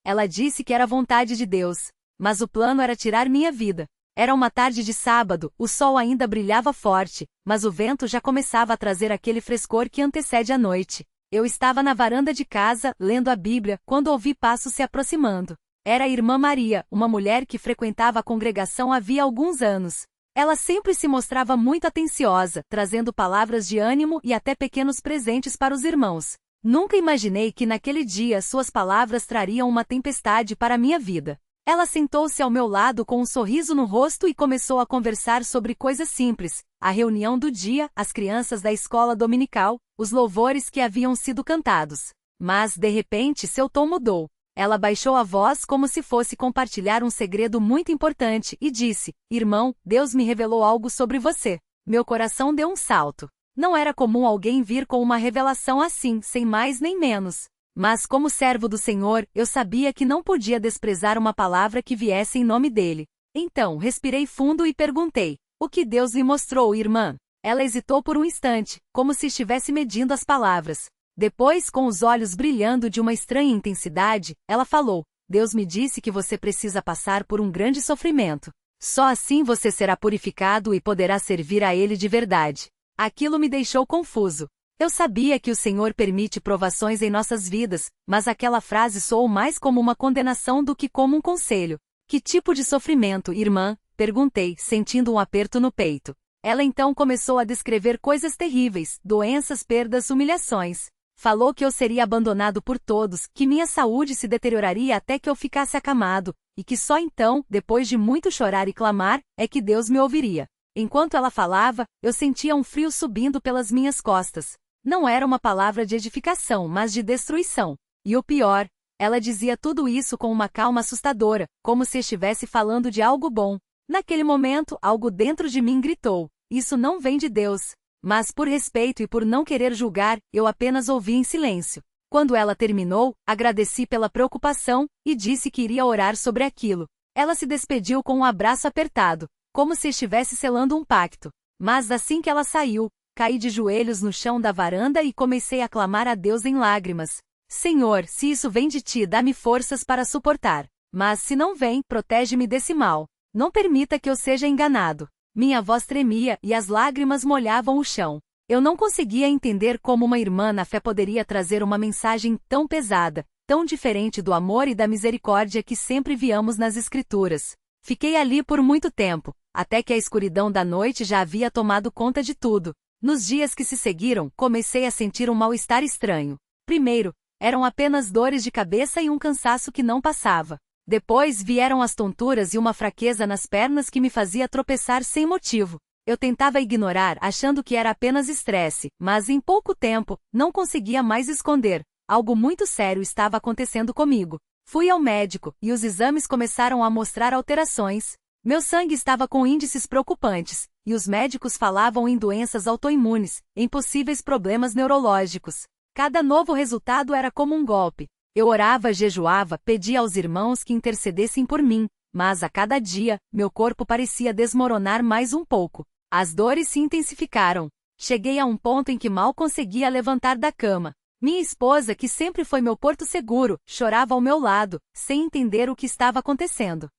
Ela disse que era vontade de Deus. Mas o plano era tirar minha vida. Era uma tarde de sábado, o sol ainda brilhava forte, mas o vento já começava a trazer aquele frescor que antecede a noite. Eu estava na varanda de casa, lendo a Bíblia, quando ouvi passos se aproximando. Era a irmã Maria, uma mulher que frequentava a congregação havia alguns anos. Ela sempre se mostrava muito atenciosa, trazendo palavras de ânimo e até pequenos presentes para os irmãos. Nunca imaginei que naquele dia suas palavras trariam uma tempestade para a minha vida. Ela sentou-se ao meu lado com um sorriso no rosto e começou a conversar sobre coisas simples, a reunião do dia, as crianças da escola dominical, os louvores que haviam sido cantados. Mas, de repente, seu tom mudou. Ela baixou a voz como se fosse compartilhar um segredo muito importante e disse: "Irmão, Deus me revelou algo sobre você." Meu coração deu um salto. Não era comum alguém vir com uma revelação assim, sem mais nem menos. Mas como servo do Senhor, eu sabia que não podia desprezar uma palavra que viesse em nome dele. Então, respirei fundo e perguntei: "O que Deus lhe mostrou, irmã?" Ela hesitou por um instante, como se estivesse medindo as palavras. Depois, com os olhos brilhando de uma estranha intensidade, ela falou: "Deus me disse que você precisa passar por um grande sofrimento. Só assim você será purificado e poderá servir a Ele de verdade." Aquilo me deixou confuso. Eu sabia que o Senhor permite provações em nossas vidas, mas aquela frase soou mais como uma condenação do que como um conselho. "Que tipo de sofrimento, irmã?" perguntei, sentindo um aperto no peito. Ela então começou a descrever coisas terríveis, doenças, perdas, humilhações. Falou que eu seria abandonado por todos, que minha saúde se deterioraria até que eu ficasse acamado, e que só então, depois de muito chorar e clamar, é que Deus me ouviria. Enquanto ela falava, eu sentia um frio subindo pelas minhas costas. Não era uma palavra de edificação, mas de destruição. E o pior, ela dizia tudo isso com uma calma assustadora, como se estivesse falando de algo bom. Naquele momento, algo dentro de mim gritou: "Isso não vem de Deus." Mas por respeito e por não querer julgar, eu apenas ouvi em silêncio. Quando ela terminou, agradeci pela preocupação e disse que iria orar sobre aquilo. Ela se despediu com um abraço apertado, como se estivesse selando um pacto. Mas assim que ela saiu, caí de joelhos no chão da varanda e comecei a clamar a Deus em lágrimas: "Senhor, se isso vem de ti, dá-me forças para suportar. Mas se não vem, protege-me desse mal. Não permita que eu seja enganado." Minha voz tremia e as lágrimas molhavam o chão. Eu não conseguia entender como uma irmã na fé poderia trazer uma mensagem tão pesada, tão diferente do amor e da misericórdia que sempre víamos nas Escrituras. Fiquei ali por muito tempo, até que a escuridão da noite já havia tomado conta de tudo. Nos dias que se seguiram, comecei a sentir um mal-estar estranho. Primeiro, eram apenas dores de cabeça e um cansaço que não passava. Depois vieram as tonturas e uma fraqueza nas pernas que me fazia tropeçar sem motivo. Eu tentava ignorar, achando que era apenas estresse, mas em pouco tempo, não conseguia mais esconder. Algo muito sério estava acontecendo comigo. Fui ao médico, e os exames começaram a mostrar alterações. Meu sangue estava com índices preocupantes, e os médicos falavam em doenças autoimunes, em possíveis problemas neurológicos. Cada novo resultado era como um golpe. Eu orava, jejuava, pedia aos irmãos que intercedessem por mim, mas a cada dia, meu corpo parecia desmoronar mais um pouco. As dores se intensificaram. Cheguei a um ponto em que mal conseguia levantar da cama. Minha esposa, que sempre foi meu porto seguro, chorava ao meu lado, sem entender o que estava acontecendo.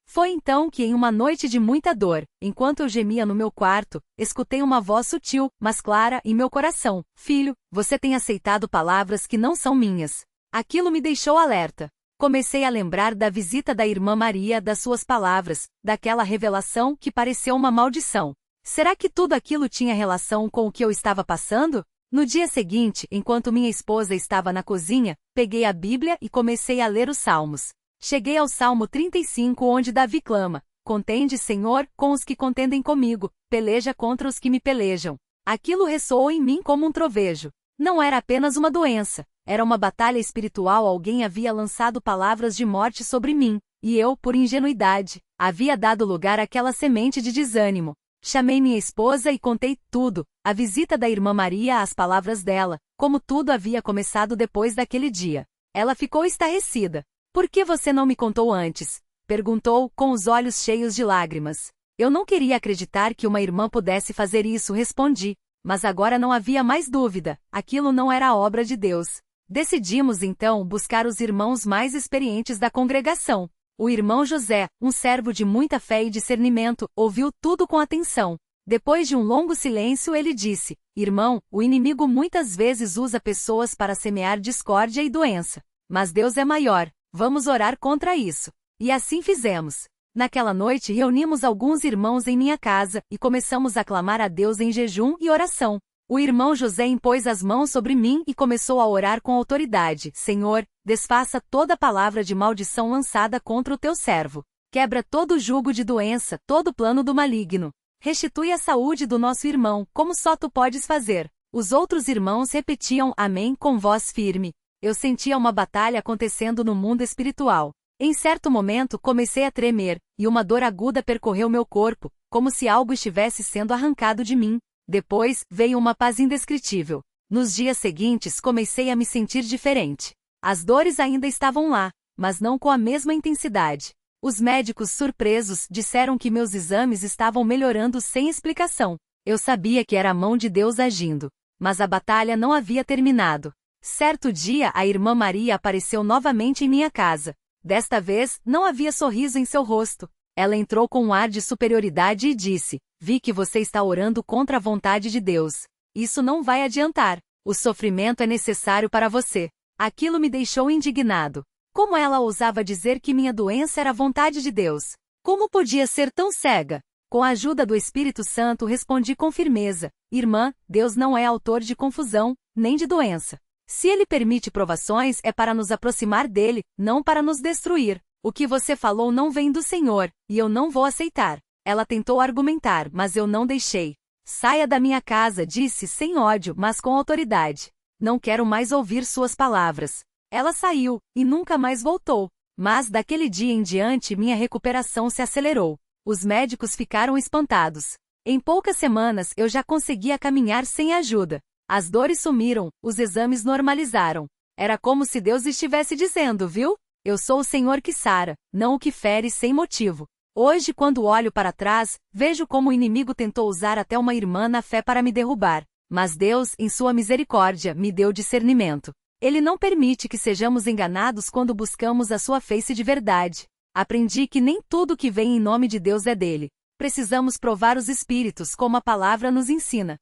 Foi então que, em uma noite de muita dor, enquanto eu gemia no meu quarto, escutei uma voz sutil, mas clara, em meu coração: "Filho, você tem aceitado palavras que não são minhas." Aquilo me deixou alerta. Comecei a lembrar da visita da irmã Maria, das suas palavras, daquela revelação que pareceu uma maldição. Será que tudo aquilo tinha relação com o que eu estava passando? No dia seguinte, enquanto minha esposa estava na cozinha, peguei a Bíblia e comecei a ler os Salmos. Cheguei ao Salmo 35, onde Davi clama: "Contende, Senhor, com os que contendem comigo, peleja contra os que me pelejam." Aquilo ressoou em mim como um trovejo. Não era apenas uma doença. Era uma batalha espiritual. Alguém havia lançado palavras de morte sobre mim, e eu, por ingenuidade, havia dado lugar àquela semente de desânimo. Chamei minha esposa e contei tudo, a visita da irmã Maria, as palavras dela, como tudo havia começado depois daquele dia. Ela ficou estarrecida. "Por que você não me contou antes?" perguntou, com os olhos cheios de lágrimas. Eu não queria acreditar que uma irmã pudesse fazer isso, respondi. Mas agora não havia mais dúvida, aquilo não era a obra de Deus. Decidimos então buscar os irmãos mais experientes da congregação. O irmão José, um servo de muita fé e discernimento, ouviu tudo com atenção. Depois de um longo silêncio ele disse: Irmão, o inimigo muitas vezes usa pessoas para semear discórdia e doença. Mas Deus é maior, vamos orar contra isso. E assim fizemos. Naquela noite reunimos alguns irmãos em minha casa, e começamos a clamar a Deus em jejum e oração. O irmão José impôs as mãos sobre mim e começou a orar com autoridade: Senhor, desfaça toda palavra de maldição lançada contra o teu servo. Quebra todo jugo de doença, todo plano do maligno. Restitui a saúde do nosso irmão, como só tu podes fazer. Os outros irmãos repetiam amém com voz firme. Eu sentia uma batalha acontecendo no mundo espiritual. Em certo momento comecei a tremer, e uma dor aguda percorreu meu corpo, como se algo estivesse sendo arrancado de mim. Depois, veio uma paz indescritível. Nos dias seguintes comecei a me sentir diferente. As dores ainda estavam lá, mas não com a mesma intensidade. Os médicos, surpresos, disseram que meus exames estavam melhorando sem explicação. Eu sabia que era a mão de Deus agindo. Mas a batalha não havia terminado. Certo dia a irmã Maria apareceu novamente em minha casa. Desta vez, não havia sorriso em seu rosto. Ela entrou com um ar de superioridade e disse: Vi que você está orando contra a vontade de Deus. Isso não vai adiantar. O sofrimento é necessário para você. Aquilo me deixou indignado. Como ela ousava dizer que minha doença era a vontade de Deus? Como podia ser tão cega? Com a ajuda do Espírito Santo respondi com firmeza: Irmã, Deus não é autor de confusão, nem de doença. Se Ele permite provações é para nos aproximar dele, não para nos destruir. O que você falou não vem do Senhor, e eu não vou aceitar. Ela tentou argumentar, mas eu não deixei. Saia da minha casa, disse sem ódio, mas com autoridade. Não quero mais ouvir suas palavras. Ela saiu, e nunca mais voltou. Mas daquele dia em diante minha recuperação se acelerou. Os médicos ficaram espantados. Em poucas semanas eu já conseguia caminhar sem ajuda. As dores sumiram, os exames normalizaram. Era como se Deus estivesse dizendo: viu? Eu sou o Senhor que sara, não o que fere sem motivo. Hoje, quando olho para trás, vejo como o inimigo tentou usar até uma irmã na fé para me derrubar. Mas Deus, em sua misericórdia, me deu discernimento. Ele não permite que sejamos enganados quando buscamos a sua face de verdade. Aprendi que nem tudo que vem em nome de Deus é dele. Precisamos provar os espíritos como a palavra nos ensina.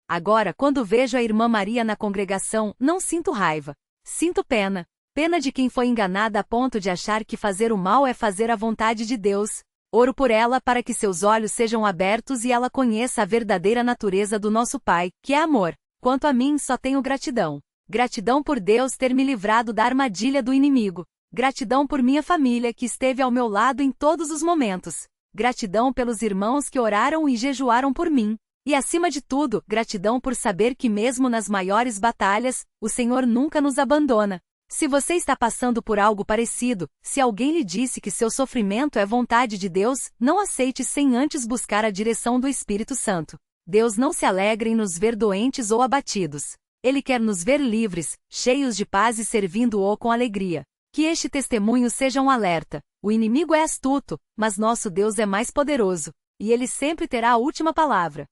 Agora, quando vejo a irmã Maria na congregação, não sinto raiva. Sinto pena. Pena de quem foi enganada a ponto de achar que fazer o mal é fazer a vontade de Deus. Oro por ela para que seus olhos sejam abertos e ela conheça a verdadeira natureza do nosso Pai, que é amor. Quanto a mim, só tenho gratidão. Gratidão por Deus ter me livrado da armadilha do inimigo. Gratidão por minha família que esteve ao meu lado em todos os momentos. Gratidão pelos irmãos que oraram e jejuaram por mim. E acima de tudo, gratidão por saber que mesmo nas maiores batalhas, o Senhor nunca nos abandona. Se você está passando por algo parecido, se alguém lhe disse que seu sofrimento é vontade de Deus, não aceite sem antes buscar a direção do Espírito Santo. Deus não se alegra em nos ver doentes ou abatidos. Ele quer nos ver livres, cheios de paz e servindo-o com alegria. Que este testemunho seja um alerta. O inimigo é astuto, mas nosso Deus é mais poderoso, e ele sempre terá a última palavra.